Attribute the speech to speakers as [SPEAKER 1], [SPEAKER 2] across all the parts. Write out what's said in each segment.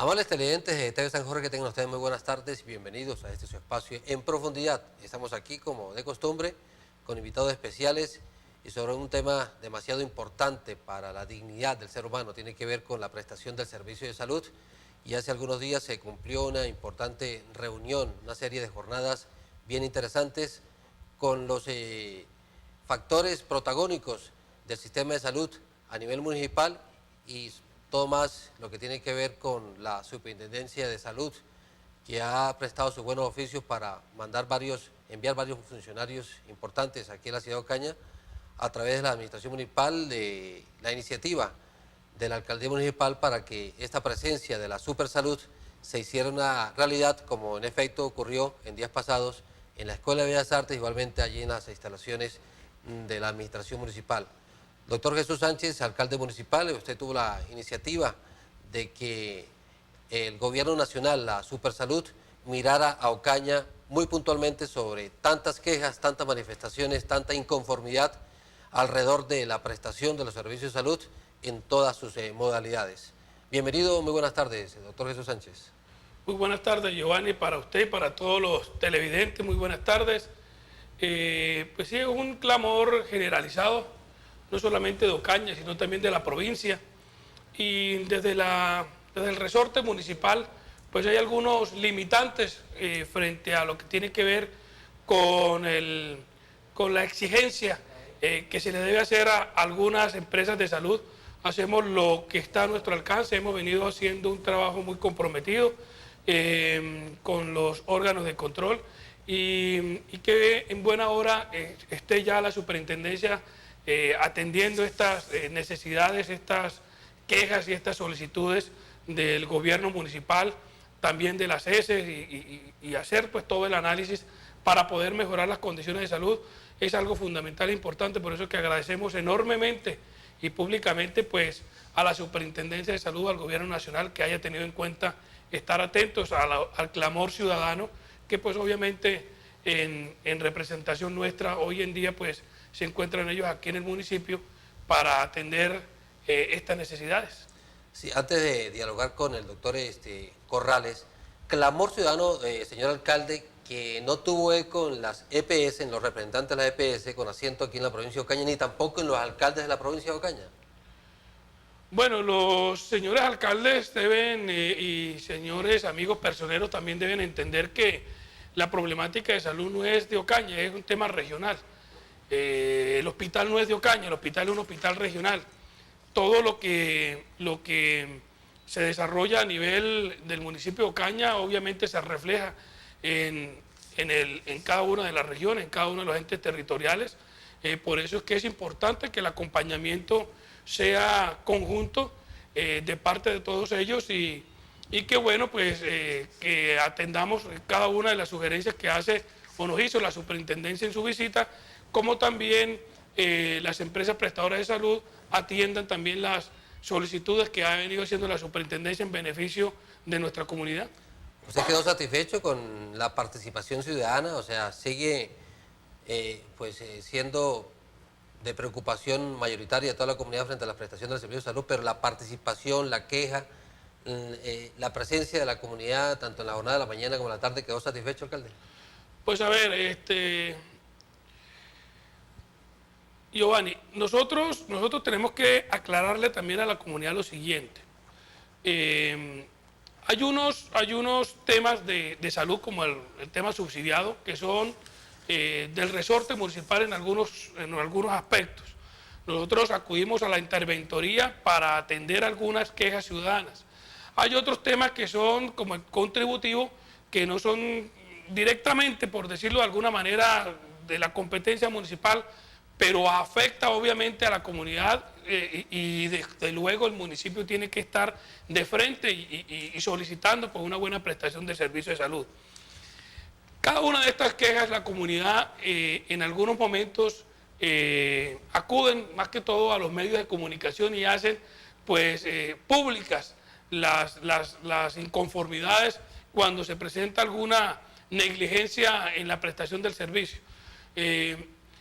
[SPEAKER 1] Amables televidentes de TV San Jorge, que tengan ustedes muy buenas tardes y bienvenidos a este su espacio En Profundidad. Estamos aquí, como de costumbre, con invitados especiales y sobre un tema demasiado importante para la dignidad del ser humano. Tiene que ver con la prestación del servicio de salud. Y hace algunos días se cumplió una importante reunión, una serie de jornadas bien interesantes con los factores protagónicos del sistema de salud a nivel municipal y todo más lo que tiene que ver con la Superintendencia de Salud, que ha prestado sus buenos oficios para enviar varios funcionarios importantes aquí en la ciudad de Ocaña a través de la administración municipal, de la iniciativa de la alcaldía municipal para que esta presencia de la Supersalud se hiciera una realidad, como en efecto ocurrió en días pasados en la Escuela de Bellas Artes, igualmente allí en las instalaciones de la administración municipal. Doctor Jesús Sánchez, alcalde municipal, usted tuvo la iniciativa de que el gobierno nacional, la Supersalud, mirara a Ocaña muy puntualmente sobre tantas quejas, tantas manifestaciones, tanta inconformidad alrededor de la prestación de los servicios de salud en todas sus modalidades. Bienvenido, muy buenas tardes, doctor Jesús Sánchez.
[SPEAKER 2] Muy buenas tardes, Giovanni, para usted y para todos los televidentes, muy buenas tardes. Pues sí, es un clamor generalizado, no solamente de Ocaña, sino también de la provincia. Y desde el resorte municipal, pues hay algunos limitantes frente a lo que tiene que ver con la exigencia que se le debe hacer a algunas empresas de salud. Hacemos lo que está a nuestro alcance, hemos venido haciendo un trabajo muy comprometido con los órganos de control y que en buena hora esté ya la superintendencia atendiendo estas necesidades, estas quejas y estas solicitudes del gobierno municipal, también de las heces y hacer pues todo el análisis para poder mejorar las condiciones de salud. Es algo fundamental e importante, por eso es que agradecemos enormemente y públicamente pues a la Superintendencia de Salud, al Gobierno Nacional, que haya tenido en cuenta estar atentos al clamor ciudadano, que pues obviamente en representación nuestra hoy en día pues se encuentran ellos aquí en el municipio para atender estas necesidades.
[SPEAKER 1] Sí, antes de dialogar con el doctor Corrales, clamor ciudadano, señor alcalde, que no tuvo eco en las EPS, en los representantes de las EPS con asiento aquí en la provincia de Ocaña, ni tampoco en los alcaldes de la provincia de Ocaña.
[SPEAKER 2] Bueno, los señores alcaldes deben y señores amigos personeros también deben entender que la problemática de salud no es de Ocaña, es un tema regional. El hospital no es de Ocaña, el hospital es un hospital regional. Todo lo que se desarrolla a nivel del municipio de Ocaña obviamente se refleja en cada una de las regiones, en cada uno de los entes territoriales. Por eso es que es importante que el acompañamiento sea conjunto de parte de todos ellos y que bueno, pues que atendamos cada una de las sugerencias que hace o nos hizo la superintendencia en su visita, como también las empresas prestadoras de salud atiendan también las solicitudes que ha venido haciendo la superintendencia en beneficio de nuestra comunidad.
[SPEAKER 1] ¿Usted quedó satisfecho con la participación ciudadana? O sea, sigue siendo de preocupación mayoritaria de toda la comunidad frente a la prestación del servicio de salud, pero la participación, la queja, la presencia de la comunidad, tanto en la jornada de la mañana como en la tarde, ¿quedó satisfecho, alcalde?
[SPEAKER 2] Pues a ver, Giovanni, nosotros tenemos que aclararle también a la comunidad lo siguiente. Hay unos temas de salud, como el tema subsidiado, que son del resorte municipal en algunos aspectos. Nosotros acudimos a la interventoría para atender algunas quejas ciudadanas. Hay otros temas que son como el contributivo, que no son directamente, por decirlo de alguna manera, de la competencia municipal, pero afecta obviamente a la comunidad y desde luego el municipio tiene que estar de frente y solicitando pues, una buena prestación de servicio de salud. Cada una de estas quejas, la comunidad en algunos momentos acuden más que todo a los medios de comunicación y hacen pues públicas las inconformidades cuando se presenta alguna negligencia en la prestación del servicio.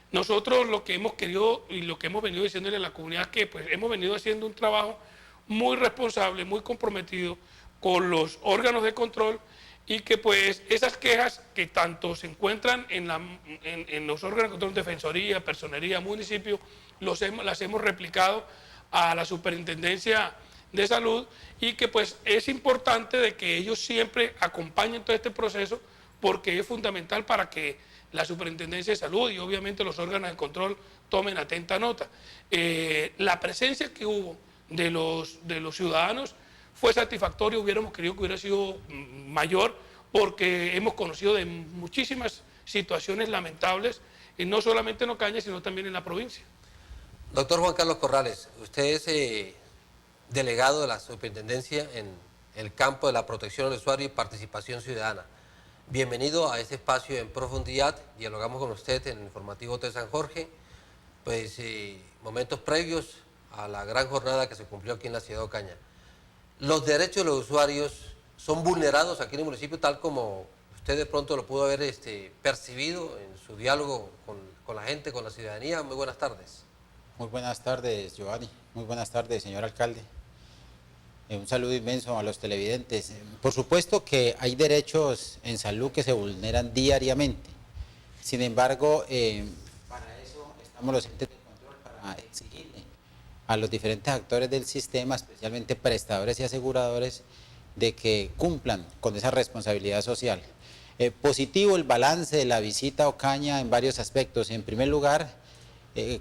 [SPEAKER 2] Nosotros lo que hemos querido y lo que hemos venido diciéndole a la comunidad es que pues, hemos venido haciendo un trabajo muy responsable, muy comprometido, con los órganos de control y que pues esas quejas que tanto se encuentran en los órganos de control, defensoría, personería, municipio, las hemos replicado a la Superintendencia de Salud y que pues es importante de que ellos siempre acompañen todo este proceso porque es fundamental para que la Superintendencia de Salud y obviamente los órganos de control tomen atenta nota. La presencia que hubo de los ciudadanos fue satisfactoria, hubiéramos querido que hubiera sido mayor porque hemos conocido de muchísimas situaciones lamentables, no solamente en Ocaña, sino también en la provincia.
[SPEAKER 1] Doctor Juan Carlos Corrales, usted es delegado de la Superintendencia en el campo de la protección al usuario y participación ciudadana. Bienvenido a este espacio en profundidad. Dialogamos con usted en el informativo de San Jorge, pues momentos previos a la gran jornada que se cumplió aquí en la ciudad de Ocaña. Los derechos de los usuarios son vulnerados aquí en el municipio, tal como usted de pronto lo pudo haber percibido en su diálogo con la gente, con la ciudadanía. Muy buenas tardes.
[SPEAKER 3] Muy buenas tardes, Giovanni. Muy buenas tardes, señor alcalde. Un saludo inmenso a los televidentes. Por supuesto que hay derechos en salud que se vulneran diariamente. Sin embargo, para eso estamos los entes de control, para exigirle a los diferentes actores del sistema, especialmente prestadores y aseguradores, de que cumplan con esa responsabilidad social. Positivo el balance de la visita a Ocaña en varios aspectos. En primer lugar,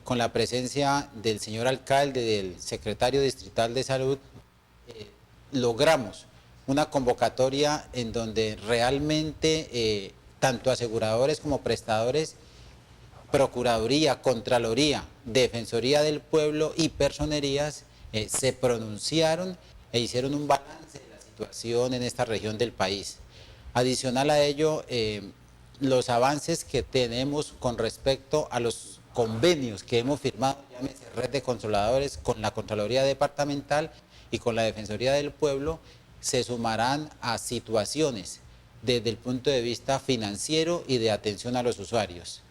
[SPEAKER 3] con la presencia del señor alcalde, del secretario distrital de salud, logramos una convocatoria en donde realmente tanto aseguradores como prestadores, Procuraduría, Contraloría, Defensoría del Pueblo y Personerías se pronunciaron e hicieron un balance de la situación en esta región del país. Adicional a ello, los avances que tenemos con respecto a los convenios que hemos firmado, llámese Red de Controladores, con la Contraloría Departamental y con la Defensoría del Pueblo, se sumarán a situaciones desde el punto de vista financiero y de atención a los usuarios.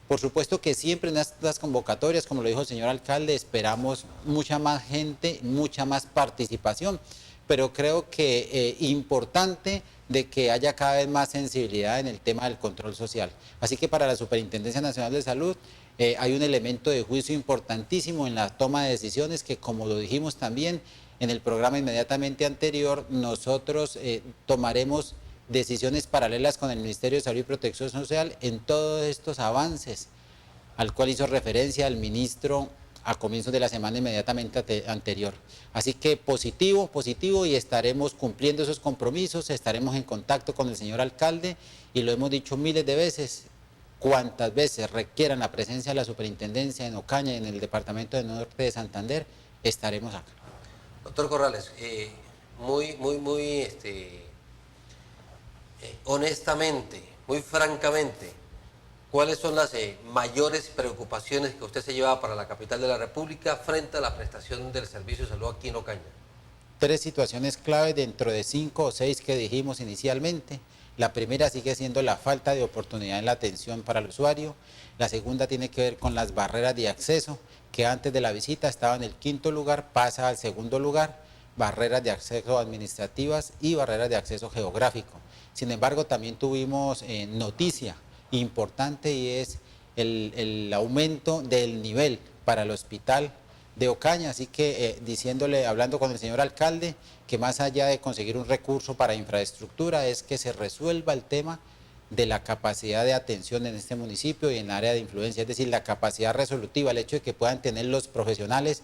[SPEAKER 3] Por supuesto que siempre en estas convocatorias, como lo dijo el señor alcalde, esperamos mucha más gente, mucha más participación, pero creo que importante de que haya cada vez más sensibilidad en el tema del control social. Así que para la Superintendencia Nacional de Salud hay un elemento de juicio importantísimo en la toma de decisiones que, como lo dijimos también en el programa inmediatamente anterior, nosotros tomaremos decisiones paralelas con el Ministerio de Salud y Protección Social en todos estos avances, al cual hizo referencia el ministro a comienzos de la semana inmediatamente anterior. Así que positivo, positivo, y estaremos cumpliendo esos compromisos, estaremos en contacto con el señor alcalde y lo hemos dicho miles de veces, cuantas veces requieran la presencia de la superintendencia en Ocaña y en el departamento del norte de Santander, estaremos acá.
[SPEAKER 1] Doctor Corrales, muy honestamente, muy francamente, ¿cuáles son las mayores preocupaciones que usted se lleva para la capital de la República frente a la prestación del servicio de salud aquí en Ocaña?
[SPEAKER 3] 3 situaciones clave dentro de 5 o 6 que dijimos inicialmente. La primera sigue siendo la falta de oportunidad en la atención para el usuario. La segunda tiene que ver con las barreras de acceso, que antes de la visita estaba en el 5º lugar, pasa al 2º lugar, barreras de acceso administrativas y barreras de acceso geográfico. Sin embargo, también tuvimos noticia importante y es el aumento del nivel para el hospital de Ocaña, así que hablando con el señor alcalde, que más allá de conseguir un recurso para infraestructura es que se resuelva el tema de la capacidad de atención en este municipio y en el área de influencia, es decir, la capacidad resolutiva, el hecho de que puedan tener los profesionales,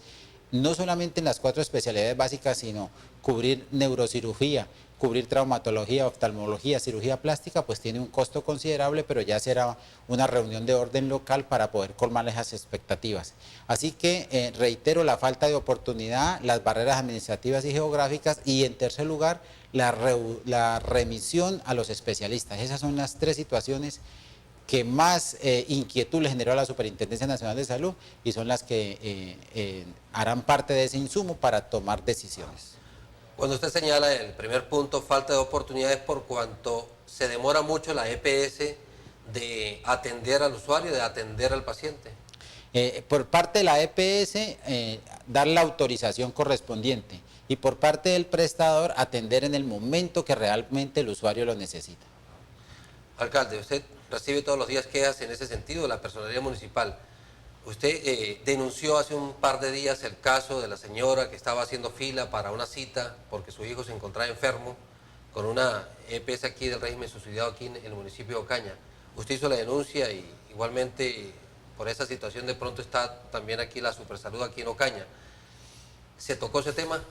[SPEAKER 3] no solamente en las 4 especialidades básicas, sino cubrir neurocirugía, cubrir traumatología, oftalmología, cirugía plástica, pues tiene un costo considerable, pero ya será una reunión de orden local para poder colmar esas expectativas. Así que reitero la falta de oportunidad, las barreras administrativas y geográficas y en tercer lugar la remisión a los especialistas. Esas son las 3 situaciones que más inquietud le generó a la Superintendencia Nacional de Salud y son las que harán parte de ese insumo para tomar decisiones.
[SPEAKER 1] Cuando usted señala el primer punto, falta de oportunidades por cuanto se demora mucho la EPS de atender al usuario, de atender al paciente.
[SPEAKER 3] Por parte de la EPS, dar la autorización correspondiente y por parte del prestador atender en el momento que realmente el usuario lo necesita.
[SPEAKER 1] Alcalde, usted recibe todos los días quejas en ese sentido de la personería municipal. Usted denunció hace un par de días el caso de la señora que estaba haciendo fila para una cita porque su hijo se encontraba enfermo con una EPS aquí del régimen subsidiado aquí en el municipio de Ocaña. Usted hizo la denuncia y igualmente por esa situación de pronto está también aquí la Supersalud aquí en Ocaña. ¿Se tocó ese tema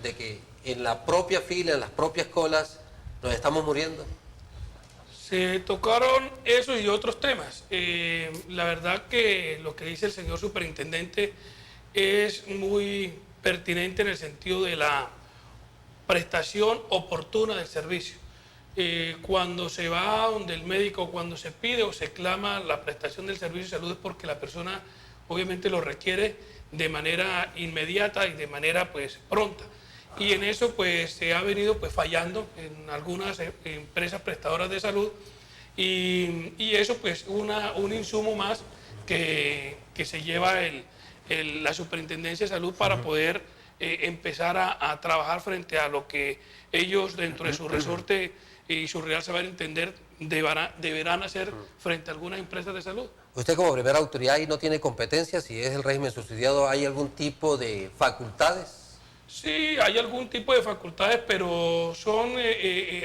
[SPEAKER 1] de que en la propia fila, en las propias colas, nos estamos muriendo?
[SPEAKER 2] Se tocaron esos y otros temas. La verdad que lo que dice el señor superintendente es muy pertinente en el sentido de la prestación oportuna del servicio. Cuando se va donde el médico, cuando se pide o se clama la prestación del servicio de salud es porque la persona obviamente lo requiere de manera inmediata y de manera pues pronta. Y en eso pues se ha venido pues fallando en algunas empresas prestadoras de salud y eso pues un insumo más que se lleva la Superintendencia de Salud para poder empezar a trabajar frente a lo que ellos dentro de su resorte y su real saber entender deberán hacer frente a algunas empresas de salud.
[SPEAKER 1] Usted como primera autoridad ahí no tiene competencia, si es el régimen subsidiado, ¿hay algún tipo de facultades?
[SPEAKER 2] Sí, hay algún tipo de facultades, pero son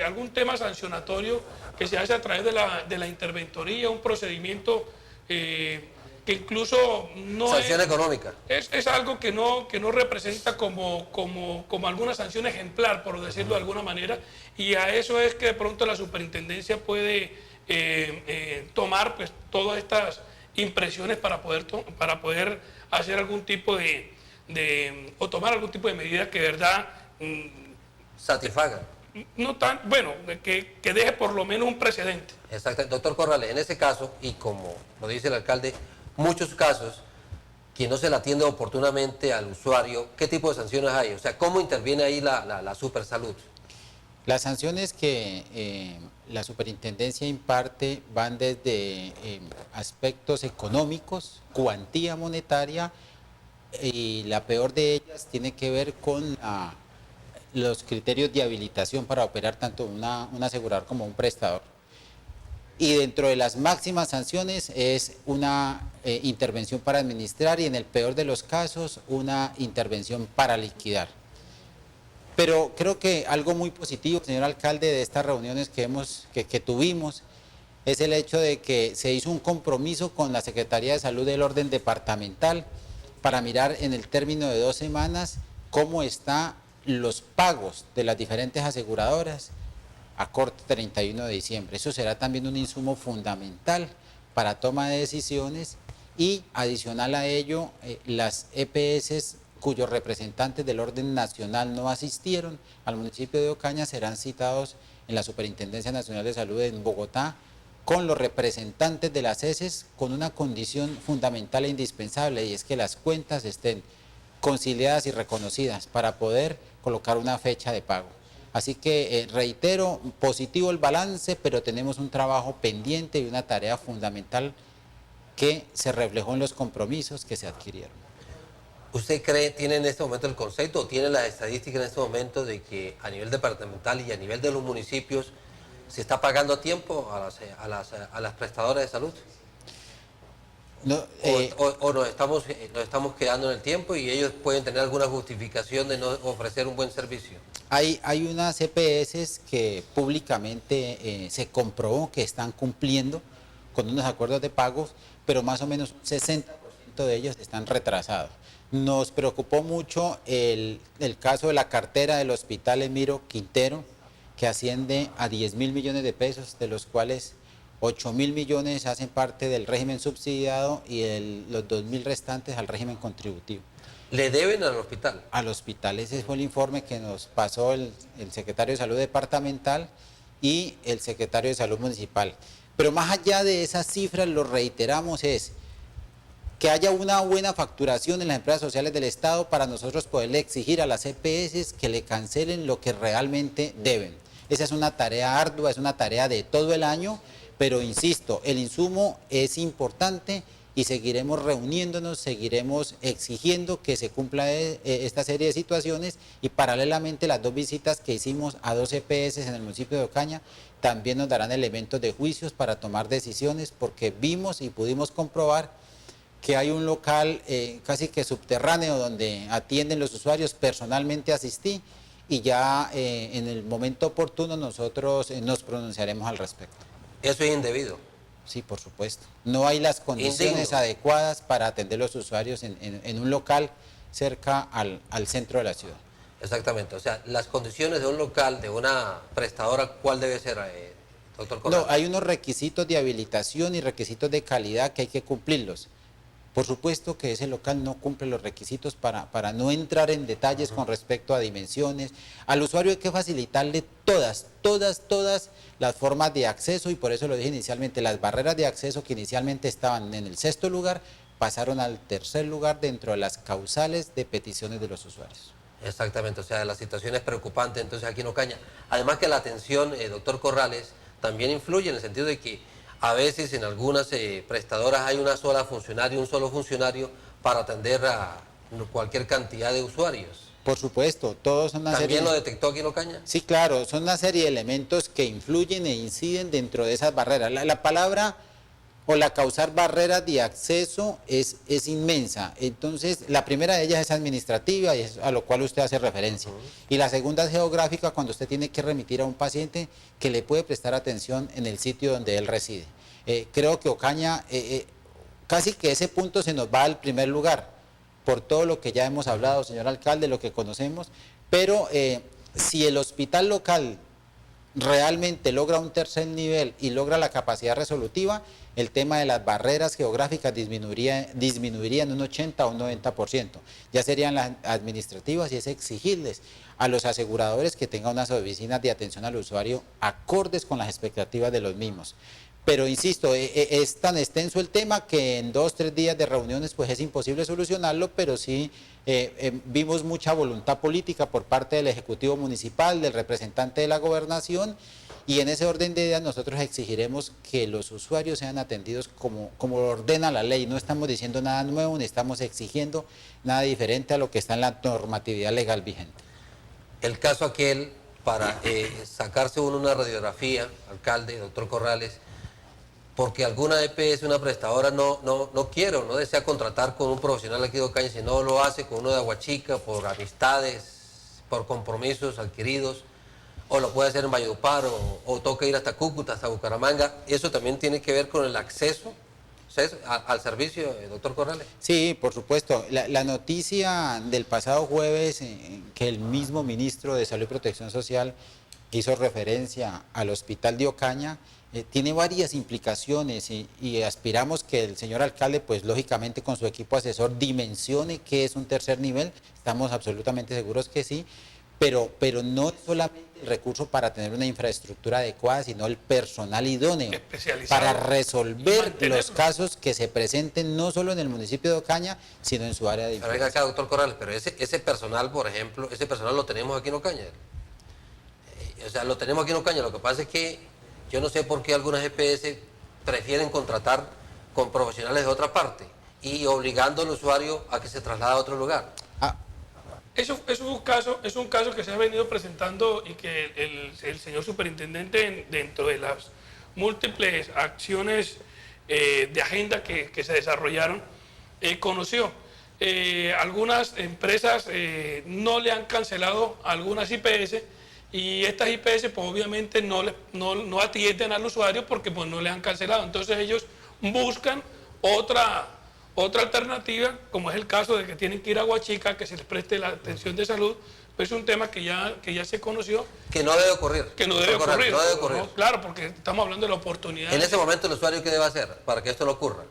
[SPEAKER 2] algún tema sancionatorio que se hace a través de la interventoría, un procedimiento que incluso no
[SPEAKER 1] sanción económica.
[SPEAKER 2] Es algo que no representa como alguna sanción ejemplar, por decirlo de alguna manera, y a eso es que de pronto la superintendencia puede tomar pues todas estas impresiones para poder hacer algún tipo o tomar algún tipo de medida que de verdad
[SPEAKER 1] satisfagan.
[SPEAKER 2] No tan, bueno, que deje por lo menos un precedente.
[SPEAKER 1] Exacto. Doctor Corrales, en ese caso, y como lo dice el alcalde, muchos casos que no se le atiende oportunamente al usuario, ¿qué tipo de sanciones hay? O sea, ¿cómo interviene ahí la Supersalud?
[SPEAKER 3] Las sanciones que la superintendencia imparte van desde aspectos económicos, cuantía monetaria, y la peor de ellas tiene que ver con los criterios de habilitación para operar tanto un asegurador como un prestador. Y dentro de las máximas sanciones es una intervención para administrar y en el peor de los casos una intervención para liquidar. Pero creo que algo muy positivo, señor alcalde, de estas reuniones que tuvimos es el hecho de que se hizo un compromiso con la Secretaría de Salud del orden departamental para mirar en el término de 2 semanas cómo están los pagos de las diferentes aseguradoras a corte 31 de diciembre. Eso será también un insumo fundamental para toma de decisiones y adicional a ello las EPS cuyos representantes del orden nacional no asistieron al municipio de Ocaña serán citados en la Superintendencia Nacional de Salud en Bogotá con los representantes de las ESES con una condición fundamental e indispensable y es que las cuentas estén conciliadas y reconocidas para poder colocar una fecha de pago. Así que reitero, positivo el balance, pero tenemos un trabajo pendiente y una tarea fundamental que se reflejó en los compromisos que se adquirieron.
[SPEAKER 1] ¿Usted cree, tiene en este momento el concepto o tiene las estadísticas en este momento de que a nivel departamental y a nivel de los municipios se está pagando a tiempo a las prestadoras de salud?
[SPEAKER 3] No,
[SPEAKER 1] o nos estamos quedando en el tiempo y ellos pueden tener alguna justificación de no ofrecer un buen servicio?
[SPEAKER 3] Hay unas EPS que públicamente se comprobó que están cumpliendo con unos acuerdos de pagos, pero más o menos un 60% de ellos están retrasados. Nos preocupó mucho el caso de la cartera del Hospital Emiro Quintero, que asciende a 10.000 millones de pesos, de los cuales 8.000 millones hacen parte del régimen subsidiado y los 2.000 restantes al régimen contributivo.
[SPEAKER 1] ¿Le deben al hospital?
[SPEAKER 3] Al hospital, ese fue el informe que nos pasó el secretario de Salud departamental y el secretario de Salud municipal. Pero más allá de esas cifras, lo reiteramos, es que haya una buena facturación en las empresas sociales del Estado para nosotros poderle exigir a las EPS que le cancelen lo que realmente deben. Esa es una tarea ardua, es una tarea de todo el año, pero insisto, el insumo es importante y seguiremos reuniéndonos, seguiremos exigiendo que se cumpla esta serie de situaciones, y paralelamente las 2 visitas que hicimos a 2 EPS en el municipio de Ocaña también nos darán elementos de juicios para tomar decisiones, porque vimos y pudimos comprobar que hay un local casi que subterráneo donde atienden los usuarios. Personalmente asistí y ya en el momento oportuno nosotros nos pronunciaremos al respecto.
[SPEAKER 1] Eso es indebido.
[SPEAKER 3] Sí, por supuesto. No hay las condiciones adecuadas para atender los usuarios en un local cerca al centro de la ciudad.
[SPEAKER 1] Exactamente, o sea, las condiciones de un local, de una prestadora, ¿cuál debe ser, doctor Corrales?
[SPEAKER 3] No, hay unos requisitos de habilitación y requisitos de calidad que hay que cumplirlos. Por supuesto que ese local no cumple los requisitos para no entrar en detalles con respecto a dimensiones. Al usuario hay que facilitarle todas las formas de acceso, y por eso lo dije inicialmente, las barreras de acceso que inicialmente estaban en el 6º lugar pasaron al 3er lugar dentro de las causales de peticiones de los usuarios.
[SPEAKER 1] Exactamente, o sea, la situación es preocupante entonces aquí en Ocaña. Además que la atención, doctor Corrales, también influye en el sentido de que a veces en algunas prestadoras hay un solo funcionario para atender a cualquier cantidad de usuarios.
[SPEAKER 3] Por supuesto, todos son una serie...
[SPEAKER 1] ¿También lo detectó aquí en Ocaña?
[SPEAKER 3] Sí, claro, son una serie de elementos que influyen e inciden dentro de esas barreras. La palabra o la causar barreras de acceso es inmensa. Entonces, la primera de ellas es administrativa, y es a lo cual usted hace referencia. Y la segunda es geográfica, cuando usted tiene que remitir a un paciente que le puede prestar atención en el sitio donde él reside. Creo que Ocaña, casi que ese punto se nos va al primer lugar, por todo lo que ya hemos hablado, señor alcalde, lo que conocemos, pero si el hospital local realmente logra un 3er nivel y logra la capacidad resolutiva, el tema de las barreras geográficas disminuiría en un 80 o un 90%. Ya serían las administrativas, y es exigirles a los aseguradores que tengan unas oficinas de atención al usuario acordes con las expectativas de los mismos. Pero insisto, es tan extenso el tema que en 2 o 3 días de reuniones pues es imposible solucionarlo, pero sí vimos mucha voluntad política por parte del Ejecutivo Municipal, del representante de la Gobernación, y en ese orden de ideas nosotros exigiremos que los usuarios sean atendidos como lo ordena la ley. No estamos diciendo nada nuevo, ni estamos exigiendo nada diferente a lo que está en la normatividad legal vigente.
[SPEAKER 1] El caso aquel, para sacarse uno una radiografía, alcalde, doctor Corrales, porque alguna EPS, una prestadora, no quiere o no desea contratar con un profesional aquí de Ocaña, sino lo hace con uno de Aguachica, por amistades, por compromisos adquiridos, o lo puede hacer en Valledupar, o toca ir hasta Cúcuta, hasta Bucaramanga. Eso también tiene que ver con el acceso al servicio, doctor Corrales.
[SPEAKER 3] Sí, por supuesto. La noticia del pasado jueves, que el mismo ministro de Salud y Protección Social hizo referencia al hospital de Ocaña, tiene varias implicaciones, y aspiramos que el señor alcalde, pues lógicamente con su equipo asesor, dimensione qué es un 3er nivel. Estamos absolutamente seguros que sí, pero no es solamente el recurso para tener una infraestructura adecuada, sino el personal idóneo para resolver los casos que se presenten no solo en el municipio de Ocaña, sino en su área de influencia.
[SPEAKER 1] Venga acá, doctor Corrales, pero ese personal, por ejemplo, ese personal lo tenemos aquí en Ocaña. O sea, lo tenemos aquí en Ocaña. Lo que pasa es que yo no sé por qué algunas EPS prefieren contratar con profesionales de otra parte y obligando al usuario a que se traslade a otro lugar.
[SPEAKER 2] Eso es un caso que se ha venido presentando, y que el señor superintendente, dentro de las múltiples acciones de agenda que se desarrollaron, conoció. Algunas empresas no le han cancelado a algunas IPS, y estas IPS pues obviamente no atienden al usuario porque pues no le han cancelado. Entonces ellos buscan otra alternativa, como es el caso de que tienen que ir a Aguachica, que se les preste la atención de salud. Pues es un tema que ya se conoció.
[SPEAKER 1] Que no debe ocurrir.
[SPEAKER 2] Que no debe ocurrir. No debe ocurrir. No, claro, porque estamos hablando de la oportunidad.
[SPEAKER 1] En ese momento, ¿el usuario qué debe hacer para que esto no ocurra?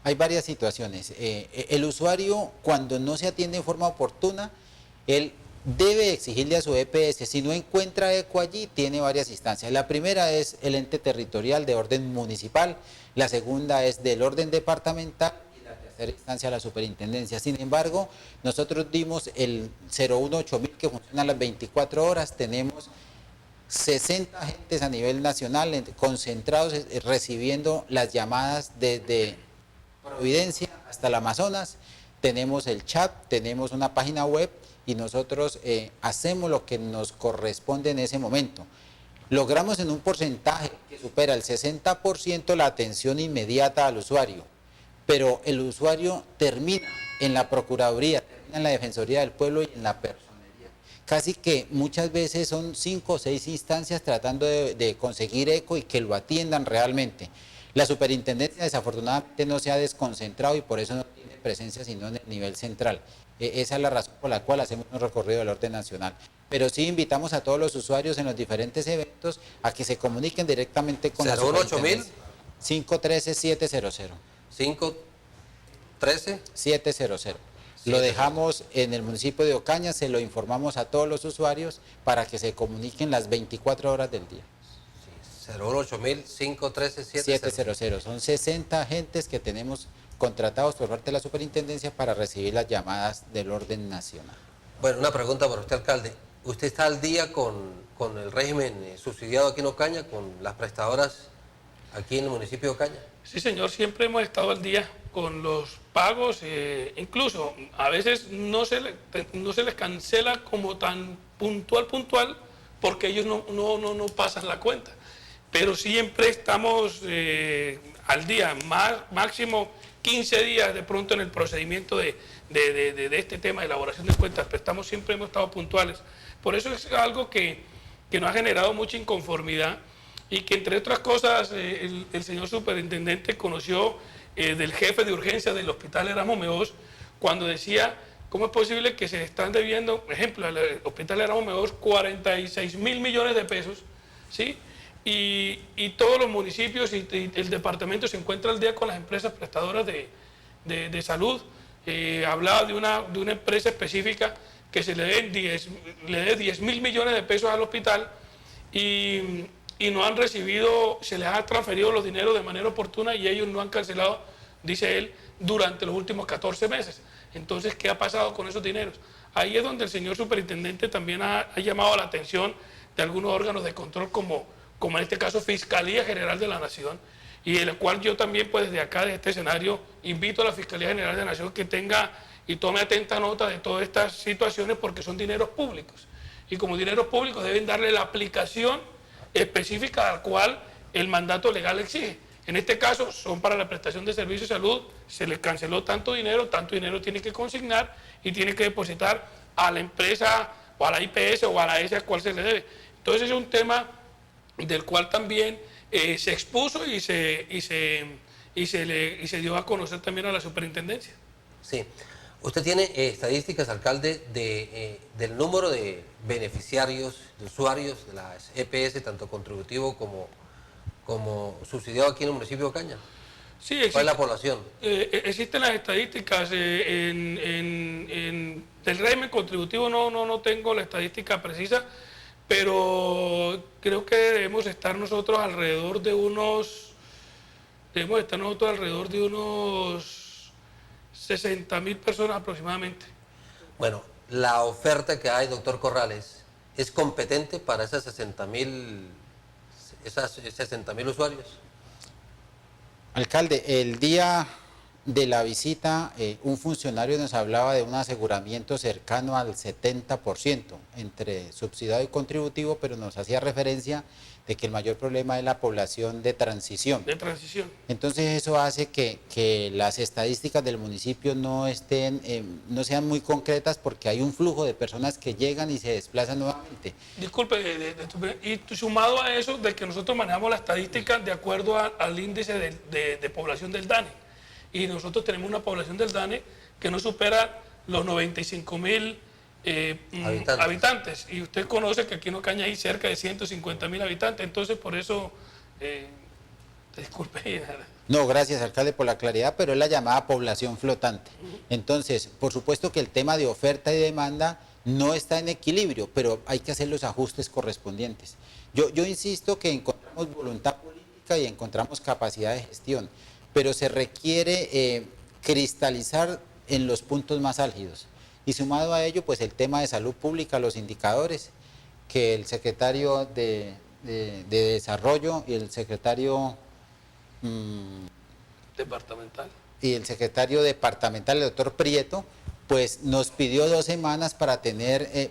[SPEAKER 3] Hay varias situaciones. El usuario, cuando no se atiende en forma oportuna, él debe exigirle a su EPS. Si no encuentra eco allí, tiene varias instancias. La primera es el ente territorial de orden municipal, la segunda es del orden departamental, y la tercera instancia la superintendencia. Sin embargo, nosotros dimos el 018.000 que funciona a las 24 horas, tenemos 60 agentes a nivel nacional concentrados recibiendo las llamadas desde Providencia hasta el Amazonas. Tenemos el chat, tenemos una página web y nosotros hacemos lo que nos corresponde en ese momento. Logramos en un porcentaje que supera el 60% la atención inmediata al usuario, pero el usuario termina en la Procuraduría, termina en la Defensoría del Pueblo y en la Personería. Casi que muchas veces son 5 o 6 instancias tratando de conseguir eco y que lo atiendan realmente. La superintendencia desafortunadamente no se ha desconcentrado y por eso no tiene presencia sino en el nivel central. Esa es la razón por la cual hacemos un recorrido del orden nacional. Pero sí invitamos a todos los usuarios en los diferentes eventos a que se comuniquen directamente con la superintendencia. 513-700.
[SPEAKER 1] 513-700.
[SPEAKER 3] Lo dejamos en el municipio de Ocaña, se lo informamos a todos los usuarios para que se comuniquen las 24 horas del día.
[SPEAKER 1] 018-513-700.
[SPEAKER 3] Son 60 agentes que tenemos contratados por parte de la superintendencia para recibir las llamadas del orden nacional.
[SPEAKER 1] Bueno, una pregunta para usted, alcalde. ¿Usted está al día con el régimen subsidiado aquí en Ocaña, con las prestadoras aquí en el municipio de Ocaña?
[SPEAKER 2] Sí, señor, siempre hemos estado al día con los pagos, incluso a veces no se les cancela como tan puntual, porque ellos no pasan la cuenta. Pero siempre estamos al día, máximo 15 días de pronto en el procedimiento de este tema de elaboración de cuentas, pero siempre hemos estado puntuales. Por eso es algo que nos ha generado mucha inconformidad y que, entre otras cosas, el señor superintendente conoció del jefe de urgencia del Hospital Erasmo Meós cuando decía: ¿cómo es posible que se están debiendo, por ejemplo, al Hospital Erasmo Meós 46.000 millones de pesos, ¿sí? Y todos los municipios y el departamento se encuentra al día con las empresas prestadoras de salud? Hablaba de una empresa específica que se le dé 10.000 millones de pesos al hospital y no han recibido, se les ha transferido los dineros de manera oportuna y ellos no han cancelado, dice él, durante los últimos 14 meses. Entonces, ¿qué ha pasado con esos dineros? Ahí es donde el señor superintendente también ha llamado la atención de algunos órganos de control como en este caso Fiscalía General de la Nación, y el cual yo también, pues desde acá, de este escenario, invito a la Fiscalía General de la Nación que tenga y tome atenta nota de todas estas situaciones, porque son dineros públicos, y como dineros públicos deben darle la aplicación específica al cual el mandato legal exige. En este caso son para la prestación de servicios de salud, se les canceló tanto dinero tiene que consignar y tiene que depositar a la empresa o a la IPS o a la S a cual se le debe. Entonces es un tema del cual también se expuso y se dio a conocer también a la superintendencia.
[SPEAKER 1] Sí. ¿Usted tiene estadísticas, alcalde, del número de beneficiarios, de usuarios de las EPS, tanto contributivo como subsidiado aquí en el municipio de Ocaña?
[SPEAKER 2] Sí,
[SPEAKER 1] ¿Cuál es la población?
[SPEAKER 2] Existen las estadísticas. Del régimen contributivo no tengo la estadística precisa, pero creo que debemos estar nosotros alrededor de unos 60.000 personas aproximadamente.
[SPEAKER 1] Bueno, la oferta que hay, doctor Corrales, ¿es competente para esas 60.000 usuarios?
[SPEAKER 3] Alcalde, el día de la visita, un funcionario nos hablaba de un aseguramiento cercano al 70% entre subsidiado y contributivo, pero nos hacía referencia de que el mayor problema es la población de transición. Entonces eso hace que las estadísticas del municipio no sean muy concretas, porque hay un flujo de personas que llegan y se desplazan nuevamente.
[SPEAKER 2] Disculpe, y sumado a eso de que nosotros manejamos la estadística de acuerdo al índice de población del DANE. Y nosotros tenemos una población del DANE que no supera los 95.000 habitantes. Y usted conoce que aquí en Ocaña hay cerca de 150.000 habitantes. Entonces, por eso, disculpe.
[SPEAKER 3] No, gracias, alcalde, por la claridad, pero es la llamada población flotante. Entonces, por supuesto que el tema de oferta y demanda no está en equilibrio, pero hay que hacer los ajustes correspondientes. Yo insisto que encontramos voluntad política y encontramos capacidad de gestión, pero se requiere cristalizar en los puntos más álgidos. Y sumado a ello, pues el tema de salud pública, los indicadores, que el secretario de Desarrollo y el secretario
[SPEAKER 2] Departamental.
[SPEAKER 3] y el secretario departamental, el doctor Prieto, pues nos pidió 2 semanas para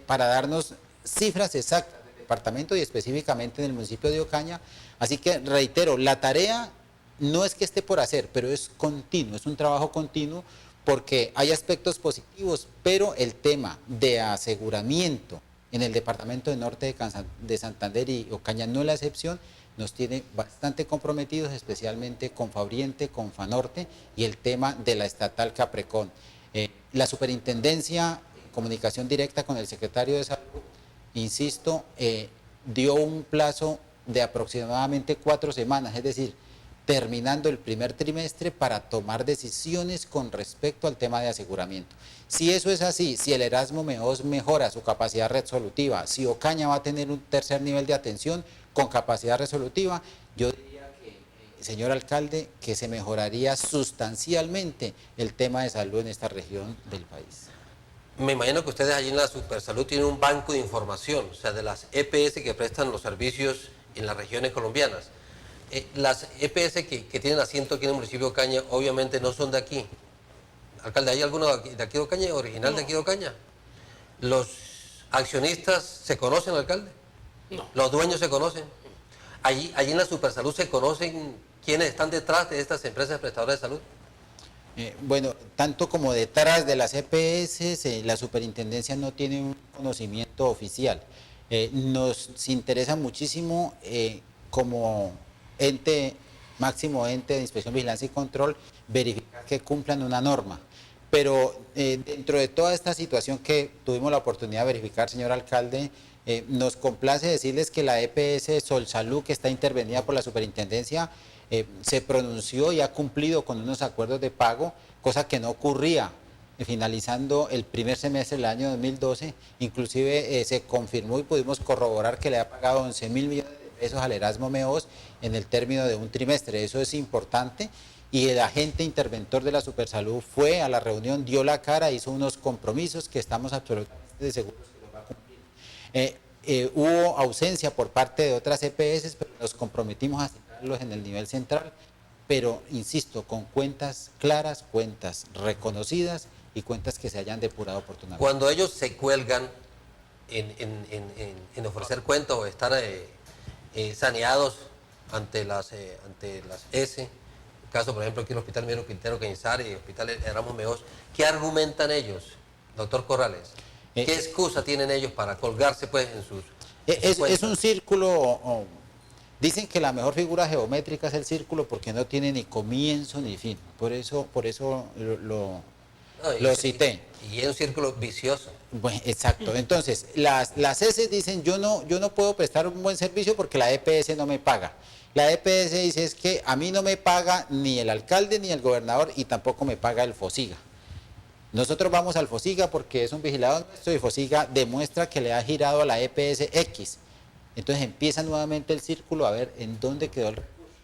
[SPEAKER 3] para darnos cifras exactas del departamento y específicamente en el municipio de Ocaña. Así que reitero, la tarea no es que esté por hacer, pero es continuo, es un trabajo continuo porque hay aspectos positivos, pero el tema de aseguramiento en el departamento de Norte de Santander y Ocaña no es la excepción, nos tiene bastante comprometidos, especialmente con Fabriente, con Fanorte y el tema de la estatal Caprecón. La superintendencia, comunicación directa con el secretario de Salud, insisto, dio un plazo de aproximadamente 4 semanas, es decir, terminando el primer trimestre para tomar decisiones con respecto al tema de aseguramiento. Si eso es así, si el Erasmo Meos mejora su capacidad resolutiva, si Ocaña va a tener un tercer nivel de atención con capacidad resolutiva, yo diría que, señor alcalde, que se mejoraría sustancialmente el tema de salud en esta región del país.
[SPEAKER 1] Me imagino que ustedes allí en la Supersalud tienen un banco de información, o sea, de las EPS que prestan los servicios en las regiones colombianas. Las EPS que tienen asiento aquí en el municipio de Ocaña, obviamente no son de aquí. Alcalde, ¿hay alguno de aquí de Ocaña, original
[SPEAKER 2] No.
[SPEAKER 1] de aquí de Ocaña? ¿Los accionistas se conocen, alcalde?
[SPEAKER 2] No.
[SPEAKER 1] ¿Los dueños se conocen? Allí en la Supersalud se conocen quiénes están detrás de estas empresas prestadoras de salud.
[SPEAKER 3] Bueno, tanto como detrás de las EPS, la superintendencia no tiene un conocimiento oficial. Nos interesa muchísimo como máximo ente de inspección, vigilancia y control, verificar que cumplan una norma. Pero dentro de toda esta situación que tuvimos la oportunidad de verificar, señor alcalde, nos complace decirles que la EPS Solsalud, que está intervenida por la superintendencia, se pronunció y ha cumplido con unos acuerdos de pago, cosa que no ocurría finalizando el primer semestre del año 2012. Inclusive se confirmó y pudimos corroborar que le ha pagado 11.000 millones de pesos al Erasmo Meos en el término de un trimestre. Eso es importante. Y el agente interventor de la Supersalud fue a la reunión, dio la cara, hizo unos compromisos que estamos absolutamente seguros que los va a cumplir. Hubo ausencia por parte de otras EPS, pero nos comprometimos a citarlos en el nivel central, pero insisto, con cuentas claras, cuentas reconocidas y cuentas que se hayan depurado oportunamente.
[SPEAKER 1] Cuando ellos se cuelgan en ofrecer cuentas o estar saneados ante las S, caso por ejemplo aquí en el Hospital Miguel Quintero Cañizares y el Hospital Erasmo Meos, ¿qué argumentan ellos, doctor Corrales? ¿Qué excusa tienen ellos para colgarse pues en sus
[SPEAKER 3] es un círculo. Dicen que la mejor figura geométrica es el círculo porque no tiene ni comienzo ni fin. Por eso lo cité.
[SPEAKER 1] Y es un círculo vicioso.
[SPEAKER 3] Bueno, exacto. Entonces, las S dicen, yo no puedo prestar un buen servicio porque la EPS no me paga. La EPS dice, es que a mí no me paga ni el alcalde ni el gobernador y tampoco me paga el FOSIGA. Nosotros vamos al FOSIGA porque es un vigilado nuestro y FOSIGA demuestra que le ha girado a la EPS X. Entonces empieza nuevamente el círculo a ver en dónde quedó el recurso.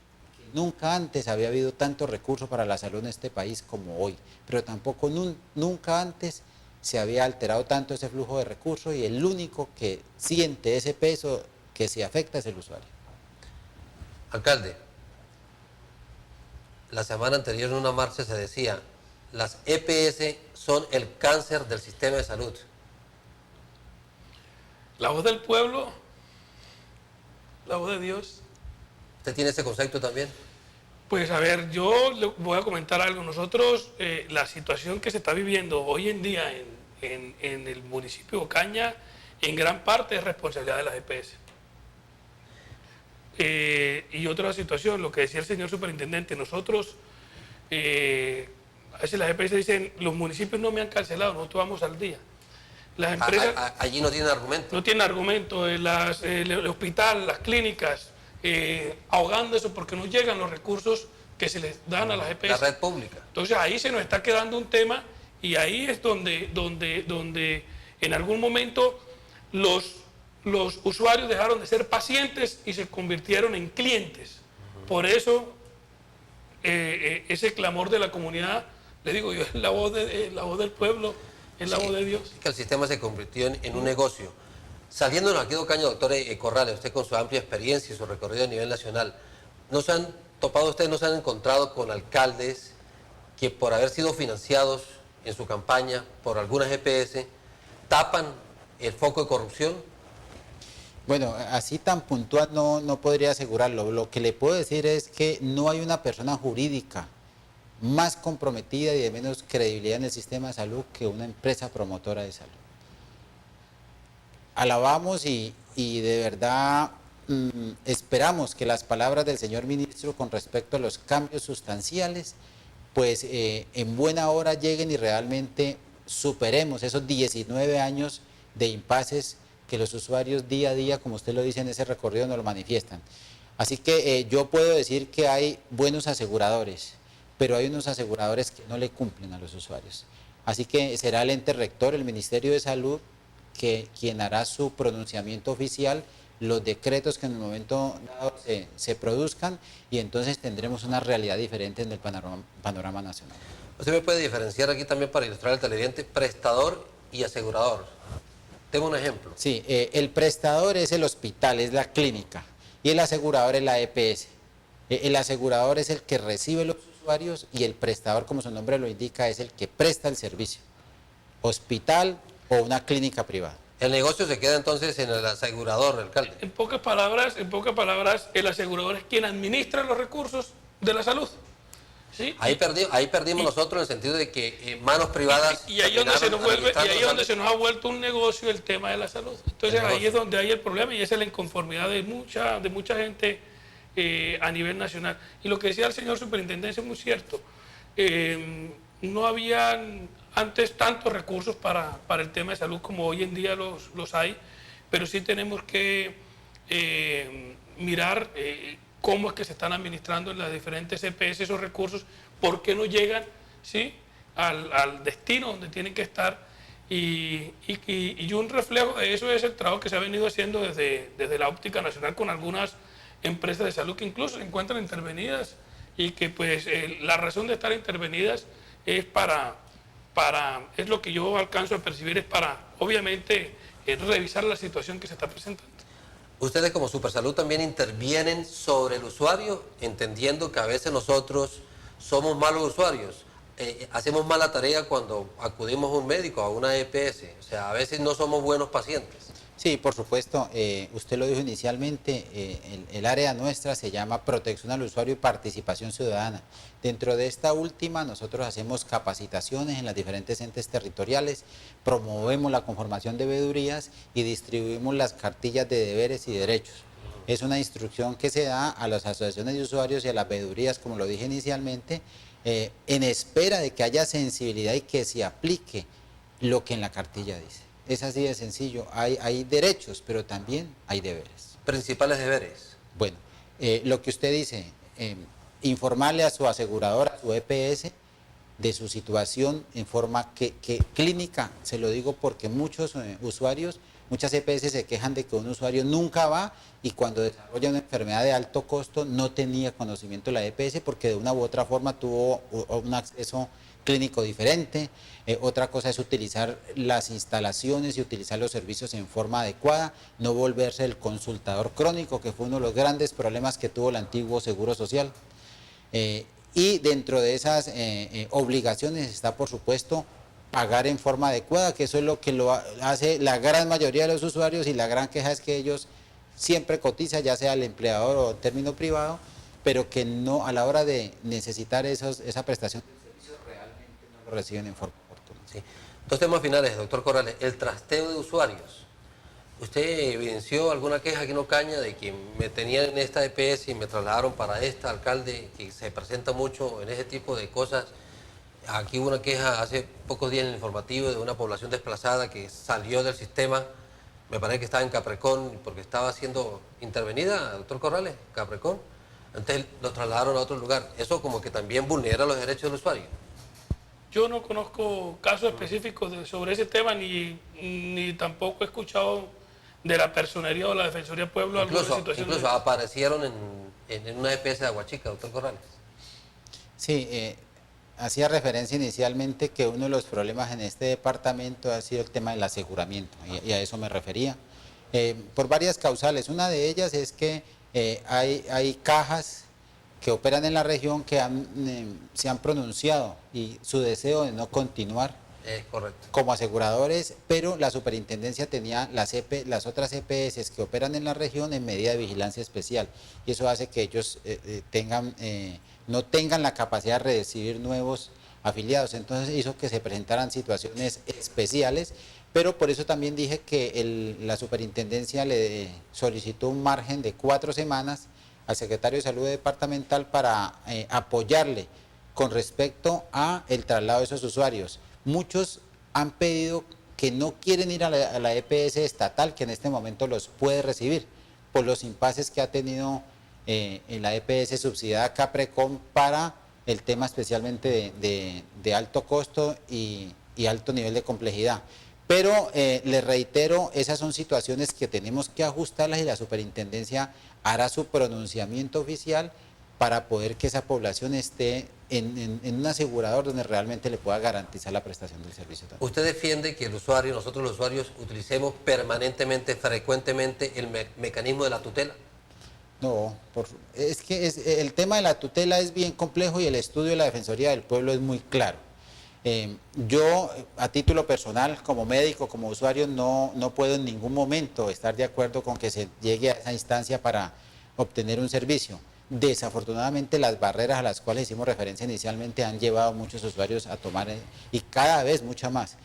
[SPEAKER 3] Nunca antes había habido tanto recurso para la salud en este país como hoy, pero tampoco nunca antes se había alterado tanto ese flujo de recursos y el único que siente ese peso que se afecta es el usuario.
[SPEAKER 1] Alcalde, la semana anterior en una marcha se decía, las EPS son el cáncer del sistema de salud.
[SPEAKER 2] La voz del pueblo, la voz de Dios.
[SPEAKER 1] ¿Usted tiene ese concepto también?
[SPEAKER 2] Pues a ver, yo le voy a comentar algo. Nosotros, la situación que se está viviendo hoy en día en el municipio de Ocaña, en gran parte es responsabilidad de las EPS. Y otra situación, lo que decía el señor superintendente, nosotros, a veces las EPS dicen, los municipios no me han cancelado, nosotros vamos al día. Las empresas
[SPEAKER 1] allí no tienen argumento.
[SPEAKER 2] no tienen argumento, el hospital, las clínicas, ahogando eso porque no llegan los recursos que se les dan a las EPS.
[SPEAKER 1] La red pública.
[SPEAKER 2] Entonces ahí se nos está quedando un tema y ahí es donde en algún momento los usuarios dejaron de ser pacientes y se convirtieron en clientes. Por eso ese clamor de la comunidad, le digo yo, es la voz del pueblo, es la voz de Dios.
[SPEAKER 1] Es que el sistema se convirtió en un negocio. Saliéndonos aquí de Ocaña, doctor Corrales, usted con su amplia experiencia y su recorrido a nivel nacional, ¿no se han topado ustedes, no se han encontrado con alcaldes que por haber sido financiados en su campaña por algunas EPS tapan el foco de corrupción?
[SPEAKER 3] Bueno, así tan puntual no podría asegurarlo. Lo que le puedo decir es que no hay una persona jurídica más comprometida y de menos credibilidad en el sistema de salud que una empresa promotora de salud. Alabamos y de verdad esperamos que las palabras del señor ministro con respecto a los cambios sustanciales, pues en buena hora lleguen y realmente superemos esos 19 años de impases que los usuarios día a día, como usted lo dice en ese recorrido, nos lo manifiestan. Así que yo puedo decir que hay buenos aseguradores, pero hay unos aseguradores que no le cumplen a los usuarios. Así que será el ente rector, el Ministerio de Salud, quien hará su pronunciamiento oficial, los decretos que en el momento dado se produzcan, y entonces tendremos una realidad diferente en el panorama nacional.
[SPEAKER 1] Usted me puede diferenciar aquí también para ilustrar al televidente, prestador y asegurador. Tengo un ejemplo.
[SPEAKER 3] Sí, el prestador es el hospital, es la clínica, y el asegurador es la EPS. El asegurador es el que recibe los usuarios y el prestador, como su nombre lo indica, es el que presta el servicio. Hospital o una clínica privada.
[SPEAKER 1] El negocio se queda entonces en el asegurador, alcalde.
[SPEAKER 2] En pocas palabras, el asegurador es quien administra los recursos de la salud. ¿Sí?
[SPEAKER 1] Ahí perdimos nosotros en el sentido de que manos privadas.
[SPEAKER 2] Y ahí donde se nos ha vuelto un negocio el tema de la salud. Entonces ahí es donde hay el problema y esa es la inconformidad de mucha gente a nivel nacional. Y lo que decía el señor superintendente es muy cierto. No habían antes tantos recursos para el tema de salud como hoy en día los hay, pero sí tenemos que mirar cómo es que se están administrando en las diferentes EPS esos recursos, por qué no llegan, ¿sí?, al destino donde tienen que estar. Y un reflejo de eso es el trabajo que se ha venido haciendo desde la óptica nacional con algunas empresas de salud que incluso se encuentran intervenidas y que pues la razón de estar intervenidas es es lo que yo alcanzo a percibir, es para obviamente revisar la situación que se está presentando.
[SPEAKER 1] Ustedes como Supersalud también intervienen sobre el usuario, entendiendo que a veces nosotros somos malos usuarios. Hacemos mala tarea cuando acudimos a un médico, a una EPS. O sea, a veces no somos buenos pacientes.
[SPEAKER 3] Sí, por supuesto. Usted lo dijo inicialmente, el área nuestra se llama Protección al Usuario y Participación Ciudadana. Dentro de esta última, nosotros hacemos capacitaciones en las diferentes entes territoriales, promovemos la conformación de veedurías y distribuimos las cartillas de deberes y derechos. Es una instrucción que se da a las asociaciones de usuarios y a las veedurías, como lo dije inicialmente, en espera de que haya sensibilidad y que se aplique lo que en la cartilla dice. Es así de sencillo. Hay derechos, pero también hay deberes.
[SPEAKER 1] Principales deberes.
[SPEAKER 3] Bueno, lo que usted dice, informarle a su aseguradora, a su EPS, de su situación en forma que clínica. Se lo digo porque muchos usuarios, muchas EPS se quejan de que un usuario nunca va y cuando desarrolla una enfermedad de alto costo no tenía conocimiento de la EPS porque de una u otra forma tuvo un acceso clínico diferente. Otra cosa es utilizar las instalaciones y utilizar los servicios en forma adecuada, no volverse el consultador crónico, que fue uno de los grandes problemas que tuvo el antiguo Seguro Social. Y dentro de esas obligaciones está, por supuesto, pagar en forma adecuada, que eso es lo que lo hace la gran mayoría de los usuarios, y la gran queja es que ellos siempre cotizan, ya sea el empleador o el término privado, pero que no, a la hora de necesitar esa prestación de servicios, realmente no lo reciben en forma oportuna.
[SPEAKER 1] Sí. Dos temas finales, doctor Corrales. El trasteo de usuarios. ¿Usted evidenció alguna queja aquí en Ocaña de que me tenían en esta EPS y me trasladaron para esta, alcalde, que se presenta mucho en ese tipo de cosas? Aquí hubo una queja hace pocos días en el informativo de una población desplazada que salió del sistema, me parece que estaba en Caprecón porque estaba siendo intervenida, doctor Corrales, Caprecón. Entonces los trasladaron a otro lugar. Eso como que también vulnera los derechos del usuario.
[SPEAKER 2] Yo no conozco casos específicos sobre ese tema, ni tampoco he escuchado de la Personería o la Defensoría del Pueblo alguna situación.
[SPEAKER 1] Incluso aparecieron en una EPS de Aguachica, doctor Corrales.
[SPEAKER 3] Sí, hacía referencia inicialmente que uno de los problemas en este departamento ha sido el tema del aseguramiento, y a eso me refería. por varias causales. Una de ellas es que hay cajas que operan en la región que se han pronunciado y su deseo de no continuar
[SPEAKER 1] correcto.
[SPEAKER 3] como aseguradores, pero la superintendencia tenía las otras EPS que operan en la región en medida de vigilancia especial, y eso hace que ellos no tengan la capacidad de recibir nuevos afiliados. Entonces hizo que se presentaran situaciones especiales, pero por eso también dije que la superintendencia le solicitó un margen de 4 semanas al secretario de Salud departamental para apoyarle con respecto a el traslado de esos usuarios. Muchos han pedido que no quieren ir a la EPS estatal, que en este momento los puede recibir, por los impases que ha tenido en la EPS subsidiada Caprecom para el tema especialmente de alto costo y alto nivel de complejidad. Pero les reitero, esas son situaciones que tenemos que ajustarlas y la superintendencia hará su pronunciamiento oficial para poder que esa población esté en un asegurador donde realmente le pueda garantizar la prestación del servicio.
[SPEAKER 1] ¿Usted defiende que nosotros los usuarios, utilicemos permanentemente, frecuentemente el mecanismo de la tutela?
[SPEAKER 3] No, es que el tema de la tutela es bien complejo y el estudio de la Defensoría del Pueblo es muy claro. Yo, a título personal, como médico, como usuario, no puedo en ningún momento estar de acuerdo con que se llegue a esa instancia para obtener un servicio. Desafortunadamente, las barreras a las cuales hicimos referencia inicialmente han llevado a muchos usuarios a tomar, y cada vez mucha más.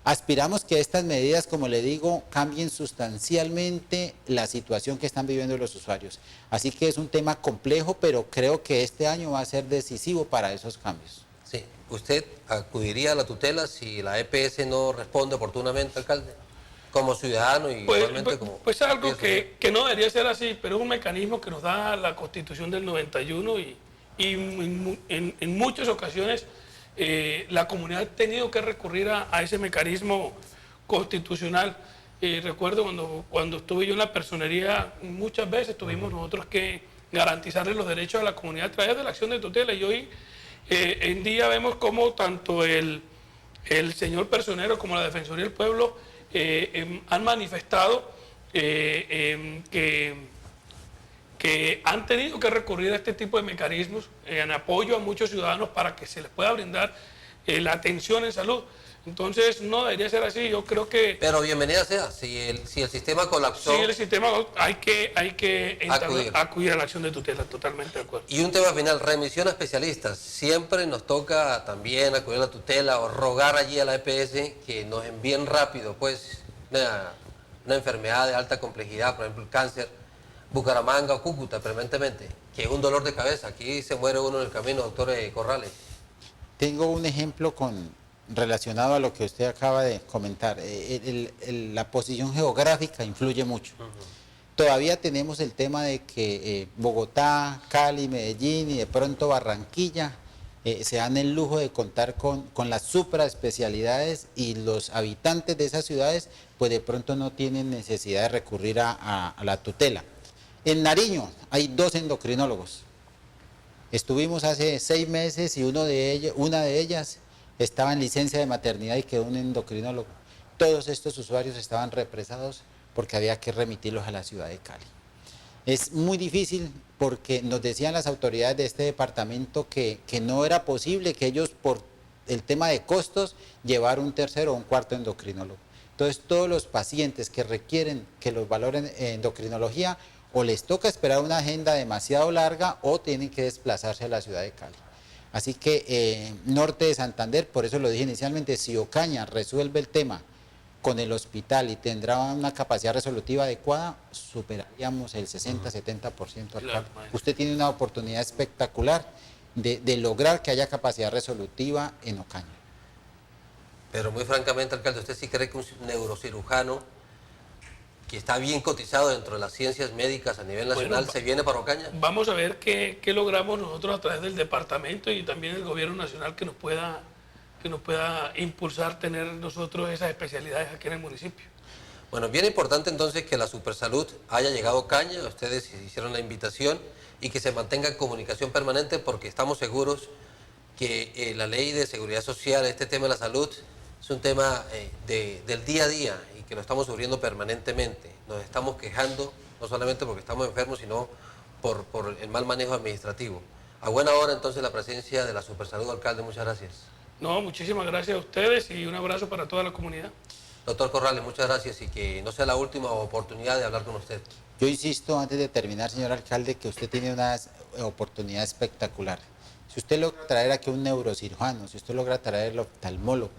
[SPEAKER 3] Aspiramos que estas medidas, como le digo, cambien sustancialmente la situación que están viviendo los usuarios. Así que es un tema complejo, pero creo que este año va a ser decisivo para esos cambios.
[SPEAKER 1] Sí. ¿Usted acudiría a la tutela si la EPS no responde oportunamente, alcalde? Como ciudadano y igualmente como...
[SPEAKER 2] Pues es algo que no debería ser así, pero es un mecanismo que nos da la Constitución del 91 y en muchas ocasiones la comunidad ha tenido que recurrir a ese mecanismo constitucional. Recuerdo cuando estuve yo en la personería, muchas veces tuvimos nosotros que garantizarle los derechos a la comunidad a través de la acción de tutela, y hoy en día vemos cómo tanto el señor personero como la Defensoría del Pueblo han manifestado que han tenido que recurrir a este tipo de mecanismos en apoyo a muchos ciudadanos para que se les pueda brindar la atención en salud. Entonces no debería ser así, yo creo que...
[SPEAKER 1] Pero bienvenida sea, si el sistema colapsó...
[SPEAKER 2] Sí, el sistema hay que acudir a la acción de tutela, totalmente de acuerdo.
[SPEAKER 1] Y un tema final, remisión a especialistas. Siempre nos toca también acudir a la tutela o rogar allí a la EPS que nos envíen rápido, pues, una enfermedad de alta complejidad, por ejemplo el cáncer, Bucaramanga o Cúcuta, permanentemente, que es un dolor de cabeza. Aquí se muere uno en el camino, doctor Corrales.
[SPEAKER 3] Tengo un ejemplo relacionado a lo que usted acaba de comentar. La posición geográfica influye mucho. Todavía tenemos el tema de que Bogotá, Cali, Medellín y de pronto Barranquilla se dan el lujo de contar con las supraespecialidades, y los habitantes de esas ciudades pues de pronto no tienen necesidad de recurrir a la tutela. En Nariño hay 2 endocrinólogos. Estuvimos hace 6 meses y una de ellas estaba en licencia de maternidad y quedó un endocrinólogo. Todos estos usuarios estaban represados porque había que remitirlos a la ciudad de Cali. Es muy difícil porque nos decían las autoridades de este departamento que no era posible que ellos, por el tema de costos, llevar un tercero o un cuarto endocrinólogo. Entonces todos los pacientes que requieren que los valoren en endocrinología, o les toca esperar una agenda demasiado larga o tienen que desplazarse a la ciudad de Cali. Así que Norte de Santander, por eso lo dije inicialmente, si Ocaña resuelve el tema con el hospital y tendrá una capacidad resolutiva adecuada, superaríamos el 60-70%. Claro, usted tiene una oportunidad espectacular de lograr que haya capacidad resolutiva en Ocaña.
[SPEAKER 1] Pero muy francamente, alcalde, ¿usted sí cree que un neurocirujano que está bien cotizado dentro de las ciencias médicas a nivel nacional se viene para Ocaña?
[SPEAKER 2] Vamos a ver qué logramos nosotros a través del departamento y también el gobierno nacional que nos pueda impulsar tener nosotros esas especialidades aquí en el municipio.
[SPEAKER 1] Bueno, bien importante entonces que la Supersalud haya llegado a Ocaña, ustedes hicieron la invitación, y que se mantenga en comunicación permanente, porque estamos seguros que la ley de seguridad social, este tema de la salud, es un tema del día a día, y que lo estamos sufriendo permanentemente. Nos estamos quejando, no solamente porque estamos enfermos, sino por el mal manejo administrativo. A buena hora entonces la presencia de la Supersalud, alcalde, muchas gracias.
[SPEAKER 2] No, muchísimas gracias a ustedes y un abrazo para toda la comunidad.
[SPEAKER 1] Doctor Corrales, muchas gracias y que no sea la última oportunidad de hablar con usted.
[SPEAKER 3] Yo insisto, antes de terminar, señor alcalde, que usted tiene una oportunidad espectacular. Si usted logra traer aquí un neurocirujano, si usted logra traer el oftalmólogo,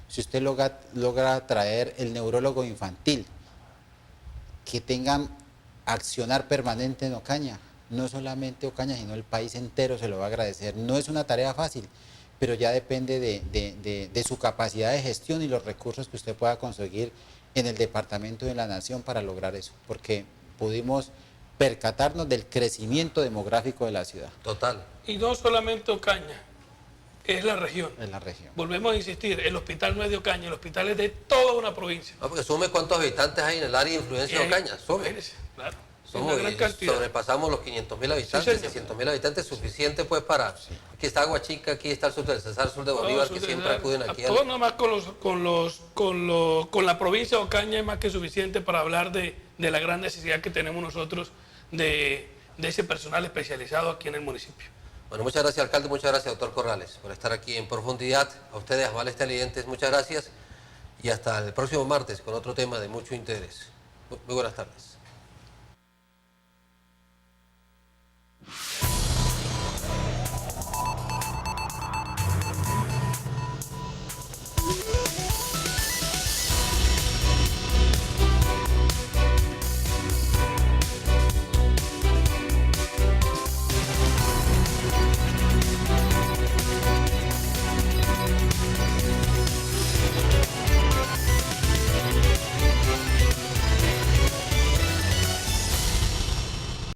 [SPEAKER 3] si usted logra traer el neurólogo infantil, que tengan accionar permanente en Ocaña, no solamente Ocaña, sino el país entero se lo va a agradecer. No es una tarea fácil, pero ya depende de su capacidad de gestión y los recursos que usted pueda conseguir en el departamento de la nación para lograr eso, porque pudimos percatarnos del crecimiento demográfico de la ciudad.
[SPEAKER 1] Total.
[SPEAKER 2] Y no solamente Ocaña, es la región.
[SPEAKER 3] En la región.
[SPEAKER 2] Volvemos a insistir, el hospital no es de Ocaña, el hospital es de toda una provincia.
[SPEAKER 1] No, porque sume cuántos habitantes hay en el área de influencia de Ocaña, sume.
[SPEAKER 2] Claro,
[SPEAKER 1] Somos,
[SPEAKER 2] una gran cantidad.
[SPEAKER 1] sobrepasamos los 500.000 habitantes,
[SPEAKER 2] Sí,
[SPEAKER 1] 600.000 habitantes, suficiente pues para... Aquí está Aguachica, aquí está el sur del Cesar, sur de Bolívar, que siempre acuden aquí.
[SPEAKER 2] Todo nada más con la provincia de Ocaña es más que suficiente para hablar de la gran necesidad que tenemos nosotros de ese personal especializado aquí en el municipio.
[SPEAKER 1] Bueno, muchas gracias, alcalde, muchas gracias, doctor Corrales, por estar aquí en profundidad. A ustedes, amables televidentes, muchas gracias y hasta el próximo martes con otro tema de mucho interés. Muy buenas tardes.